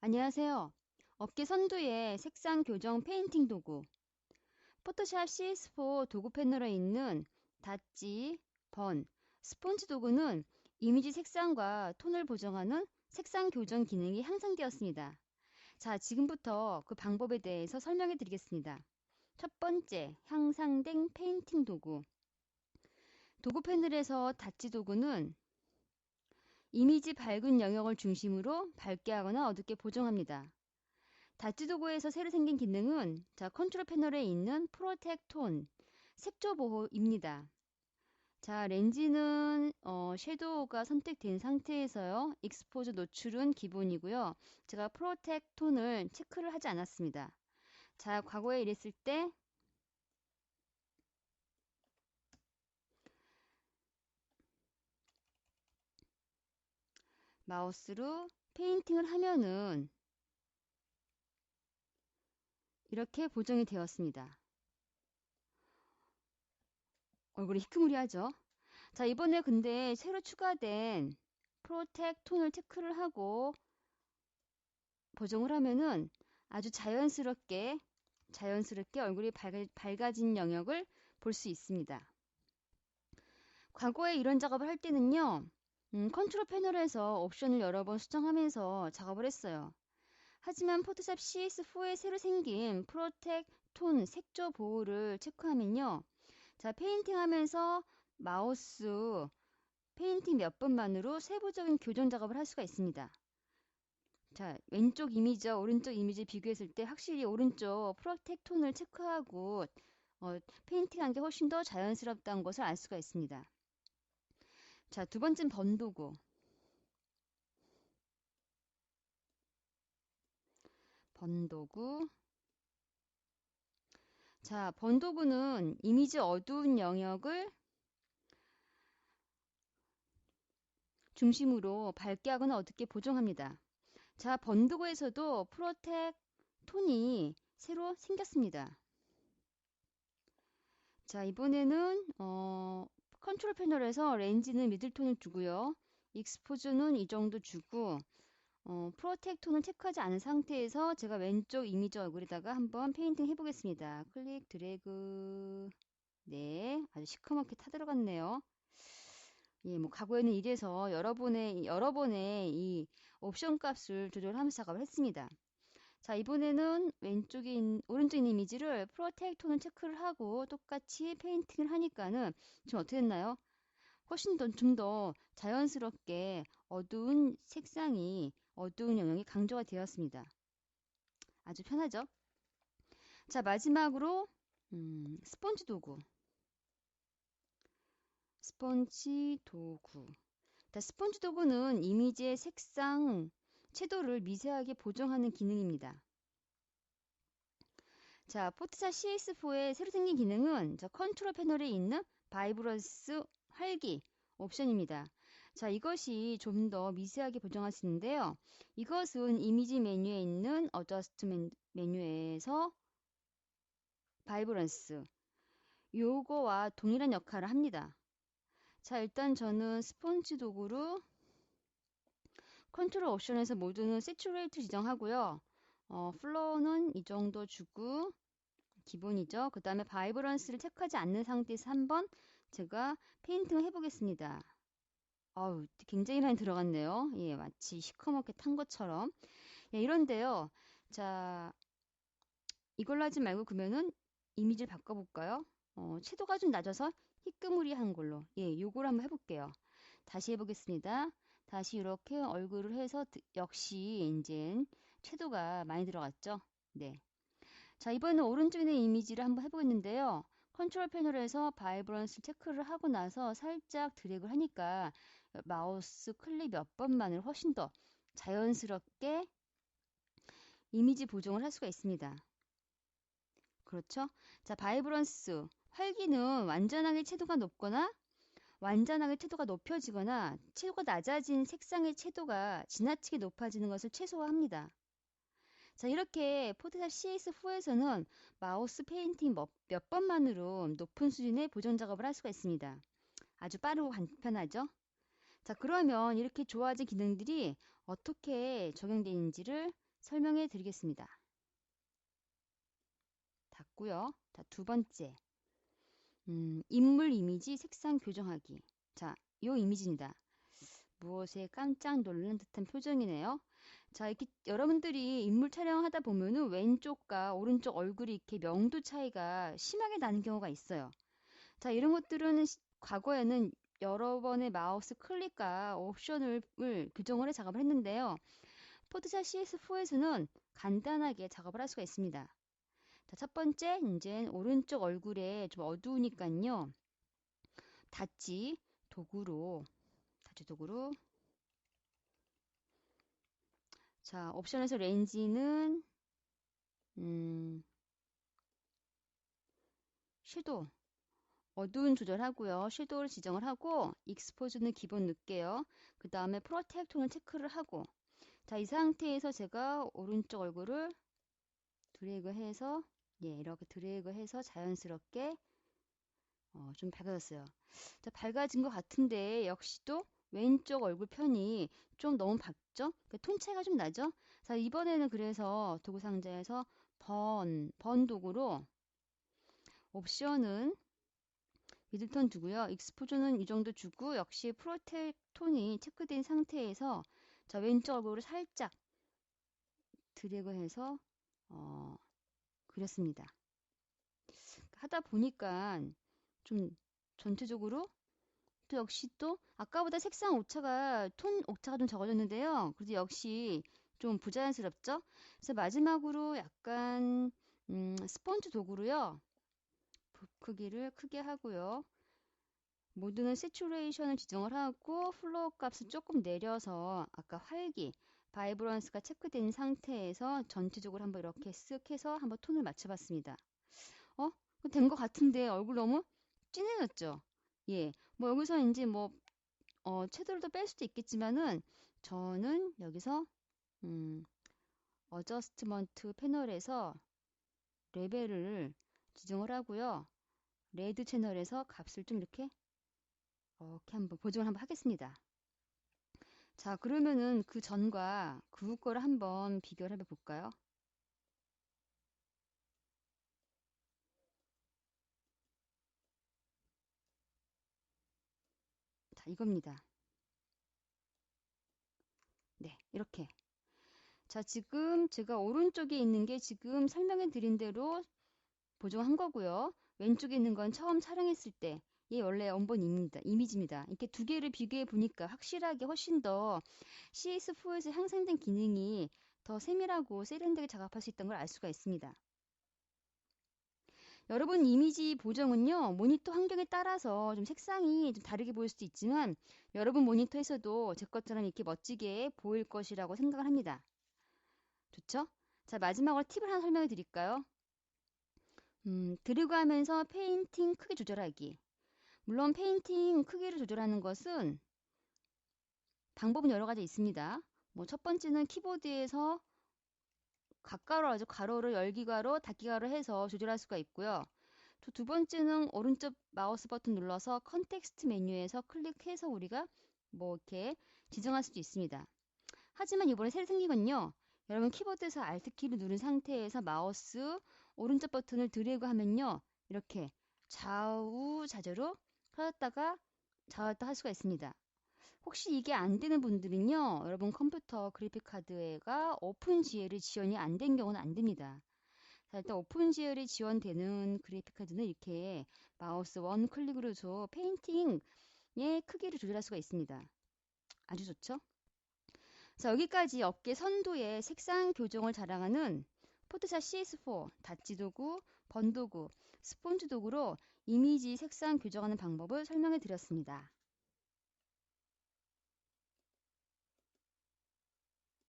안녕하세요. 업계 선두의 색상 교정 페인팅 도구, 포토샵 CS4 도구 패널에 있는 닷지, 번, 스폰지 도구는 이미지 색상과 톤을 보정하는 색상 교정 기능이 향상되었습니다. 자, 지금부터 그 방법에 대해서 설명해 드리겠습니다. 첫 번째, 향상된 페인팅 도구. 도구 패널에서 닷지 도구는 이미지 밝은 영역을 중심으로 밝게 하거나 어둡게 보정합니다. 닷지 도구에서 새로 생긴 기능은 컨트롤 패널에 있는 프로텍 톤, 색조 보호입니다. 자, 렌즈는 섀도우가 선택된 상태에서요. 익스포저 노출은 기본이고요. 제가 프로텍 톤을 체크를 하지 않았습니다. 자, 과거에 이랬을 때 마우스로 페인팅을 하면은 이렇게 보정이 되었습니다. 얼굴이 희끄무리하죠? 자, 이번에 근데 새로 추가된 프로텍 톤을 체크를 하고 보정을 하면은 아주 자연스럽게 얼굴이 밝아진 영역을 볼 수 있습니다. 과거에 이런 작업을 할 때는요, 컨트롤 패널에서 옵션을 여러 번 수정하면서 작업을 했어요. 하지만 포토샵 CS4에 새로 생긴 프로텍 톤 색조 보호를 체크하면요, 자, 페인팅 하면서 마우스 페인팅 몇 번만으로 세부적인 교정 작업을 할 수가 있습니다. 자, 왼쪽 이미지와 오른쪽 이미지 비교했을 때 확실히 오른쪽 프로텍 톤을 체크하고 페인팅한 게 훨씬 더 자연스럽다는 것을 알 수가 있습니다. 자, 두 번째는 번도구. 번도구. 자, 번도구는 이미지 어두운 영역을 중심으로 밝게 하거나 어둡게 보정합니다. 자, 번도구에서도 프로텍 톤이 새로 생겼습니다. 자, 이번에는 컨트롤 패널에서 렌즈는 미들톤을 주고요. 익스포즈는 이 정도 주고 프로텍 톤을 체크하지 않은 상태에서 제가 왼쪽 이미지 얼굴에다가 한번 페인팅 해보겠습니다. 클릭, 드래그. 네, 아주 시커멓게 타들어갔네요. 예, 뭐 과거에는 이래서 여러 번의 이 옵션 값을 조절하면서 작업을 했습니다. 자, 이번에는 오른쪽 있는 이미지를 프로텍 톤을 체크를 하고 똑같이 페인팅을 하니까는 지금 어떻게 됐나요? 훨씬 좀 더 자연스럽게 어두운 영역이 강조가 되었습니다. 아주 편하죠? 자, 마지막으로 스펀지 도구. 스펀지 도구. 자, 스펀지 도구는 이미지의 색상, 채도를 미세하게 보정하는 기능입니다. 자, 포토샵 CS4의 새로 생긴 기능은 컨트롤 패널에 있는 바이브런스 활기 옵션입니다. 자, 이것이 좀 더 미세하게 보정할 수 있는데요. 이것은 이미지 메뉴에 있는 어저스트먼트 메뉴에서 바이브런스 요거와 동일한 역할을 합니다. 자, 일단 저는 스폰지 도구로 컨트롤 옵션에서 모두는 세츄레이트 지정하고요. 플로우는 이 정도 주고 기본이죠. 그 다음에 바이브런스를 체크하지 않는 상태에서 한번 제가 페인팅을 해보겠습니다. 아우, 굉장히 많이 들어갔네요. 예, 마치 시커멓게 탄 것처럼. 예, 이런데요. 자, 이걸로 하지 말고 그러면은 이미지를 바꿔볼까요? 채도가 좀 낮아서 희끄무리한 걸로. 예, 요걸 한번 해볼게요. 다시 해보겠습니다. 다시 이렇게 얼굴을 해서 역시 이제 채도가 많이 들어갔죠? 네. 자, 이번에는 오른쪽에 있는 이미지를 한번 해보겠는데요. 컨트롤 패널에서 바이브런스 체크를 하고 나서 살짝 드래그를 하니까 마우스 클릭 몇 번만을 훨씬 더 자연스럽게 이미지 보정을 할 수가 있습니다. 그렇죠? 자, 바이브런스, 활기는 완전하게 채도가 높거나 완전하게 채도가 높여지거나 채도가 낮아진 색상의 채도가 지나치게 높아지는 것을 최소화합니다. 자, 이렇게 포토샵 CS4에서는 마우스 페인팅 몇 번만으로 높은 수준의 보정 작업을 할 수가 있습니다. 아주 빠르고 간편하죠? 자, 그러면 이렇게 좋아진 기능들이 어떻게 적용되는지를 설명해 드리겠습니다. 닫고요. 자, 두 번째. 인물 이미지 색상 교정하기. 자, 요 이미지입니다. 무엇에 깜짝 놀란 듯한 표정이네요. 자, 이렇게 여러분들이 인물 촬영하다 보면은 왼쪽과 오른쪽 얼굴이 이렇게 명도 차이가 심하게 나는 경우가 있어요. 자, 이런 것들은 과거에는 여러 번의 마우스 클릭과 옵션을 교정을 해 작업을 했는데요. 포토샵 CS4에서는 간단하게 작업을 할 수가 있습니다. 자, 첫 번째, 이제 오른쪽 얼굴에 좀 어두우니까요. 닫지 도구로, 자, 옵션에서 렌즈는, 섀도우, 어두운 조절하고요. 섀도우를 지정을 하고, 익스포즈는 기본 넣을게요. 그 다음에 프로텍톤을 체크를 하고, 자, 이 상태에서 제가 오른쪽 얼굴을 드래그해서, 예, 이렇게 드래그해서 자연스럽게 좀 밝아졌어요. 자, 밝아진 것 같은데 역시도 왼쪽 얼굴 편이 좀 너무 밝죠? 그러니까 톤 차이가 좀 나죠? 자, 이번에는 그래서 도구 상자에서 번 도구로 옵션은 미들톤 두고요. 익스포저는 이 정도 주고 역시 프로텍 톤이 체크된 상태에서 자, 왼쪽 얼굴을 살짝 드래그해서 그렸습니다. 하다 보니까 좀 전체적으로 또 역시 또 아까보다 색상 오차가 톤 오차가 좀 적어졌는데요. 그래도 역시 좀 부자연스럽죠? 그래서 마지막으로 약간 스펀지 도구로요. 크기를 크게 하고요. 모드는 세츄레이션을 지정을 하고 플로우 값을 조금 내려서 아까 활기, 바이브런스가 체크된 상태에서 전체적으로 한번 이렇게 쓱 해서 한번 톤을 맞춰봤습니다. 된 것 같은데 얼굴 너무 진해졌죠? 예. 뭐 여기서 이제 뭐 채도를 뺄 수도 있겠지만은 저는 여기서 어저스트먼트 패널에서 레벨을 지정을 하고요. 레드 채널에서 값을 좀 이렇게 한번 보정을 한번 하겠습니다. 자, 그러면은 그 전과 그 후 거를 한번 비교를 해봐 볼까요? 자, 이겁니다. 네, 이렇게. 자, 지금 제가 오른쪽에 있는 게 지금 설명해 드린 대로 보정한 거고요. 왼쪽에 있는 건 처음 촬영했을 때, 얘 원래 원본 이미지입니다. 이렇게 두 개를 비교해 보니까 확실하게 훨씬 더 CS4에서 향상된 기능이 더 세밀하고 세련되게 작업할 수 있다는 걸 알 수가 있습니다. 여러분 이미지 보정은요, 모니터 환경에 따라서 좀 색상이 좀 다르게 보일 수도 있지만 여러분 모니터에서도 제 것처럼 이렇게 멋지게 보일 것이라고 생각을 합니다. 좋죠? 자, 마지막으로 팁을 하나 설명해 드릴까요? 드래그 하면서 페인팅 크기 조절하기. 물론 페인팅 크기를 조절하는 것은 방법은 여러 가지 있습니다. 뭐 첫 번째는 키보드에서 가까로 하죠. 가로를 열기가로, 닫기가로 해서 조절할 수가 있고요. 또 두 번째는 오른쪽 마우스 버튼 눌러서 컨텍스트 메뉴에서 클릭해서 우리가 뭐 이렇게 지정할 수도 있습니다. 하지만 이번에 새로 생긴 건요. 여러분 키보드에서 Alt 키를 누른 상태에서 마우스 오른쪽 버튼을 드래그 하면요. 이렇게 좌우좌우로 펴졌다가 좌우했다 할 수가 있습니다. 혹시 이게 안 되는 분들은요. 여러분 컴퓨터 그래픽카드가 오픈GL이 지원이 안 된 경우는 안 됩니다. 자, 일단 오픈GL이 지원되는 그래픽카드는 이렇게 마우스 원 클릭으로서 페인팅의 크기를 조절할 수가 있습니다. 아주 좋죠? 자, 여기까지 업계 선두의 색상 교정을 자랑하는 포토샵 CS4 닷지 도구, 번도구, 스폰지 도구로 이미지 색상 교정하는 방법을 설명해 드렸습니다.